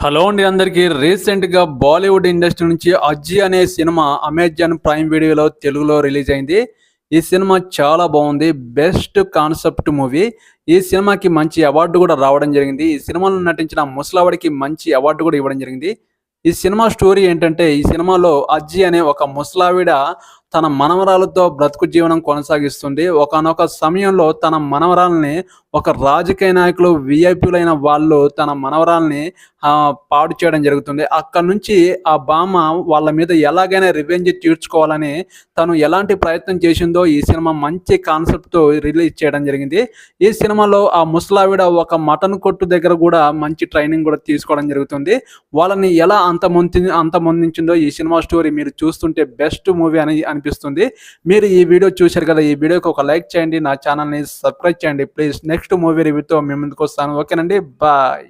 Hello అండి అందరికీ. రీసెంట్‌గా బాలీవుడ్ ఇండస్ట్రీ నుంచి 'అజ్జీ' అనే సినిమా అమెజాన్ ప్రైమ్ వీడియోలో తెలుగులో రిలీజ్ అయింది. ఈ సినిమా చాలా బావుంది. Best concept movie. ఈ సినిమాకి మంచి అవార్డు కూడా రావడం జరిగింది. ఈ సినిమాలో నటించిన ముసలావిడకి మంచి అవార్డు కూడా ఇవ్వడం జరిగింది. ఈ సినిమా స్టోరీ ఏంటంటే, ఈ సినిమాలో 'అజ్జీ' అనే ఒక ముసలావిడ తన మనవరాలతో బ్రతుకు జీవనం కొనసాగిస్తుంది. ఒకానొక సమయంలో తన మనవరాల్ని ఒక రాజకీయ నాయకులు, వీఐపీలైన వాళ్ళు తన మనవరాల్ని పాడు చేయడం జరుగుతుంది. అక్కడి నుంచి ఆ బామ్మ వాళ్ళ మీద ఎలాగైనా రివెంజ్ తీర్చుకోవాలని తను ఎలాంటి ప్రయత్నం చేసిందో ఈ సినిమా మంచి కాన్సెప్ట్‌తో రిలీజ్ చేయడం జరిగింది. ఈ సినిమాలో ఆ ముసలావిడ ఒక మటన్ కొట్టు దగ్గర గూడా మంచి ట్రైనింగ్ గూడా తీసుకోవడం జరుగుతుంది. వాళ్ళని ఎలా అంతమొందించిందో ఈ సినిమా స్టోరీ మీరు చూస్తుంటే బెస్ట్ మూవీ అని అనిపిస్తుంది. మీరు ఈ వీడియో చూశారు కదా! ఈ వీడియోకి ఒక లైక్ చేయండి. నా ఛానల్‌ని సబ్స్క్రైబ్ చేయండి ప్లీజ్. నెక్స్ట్ మూవీ రివ్యూతో మీ ముందుకొస్తాను. ఓకేనండి. బాయ్.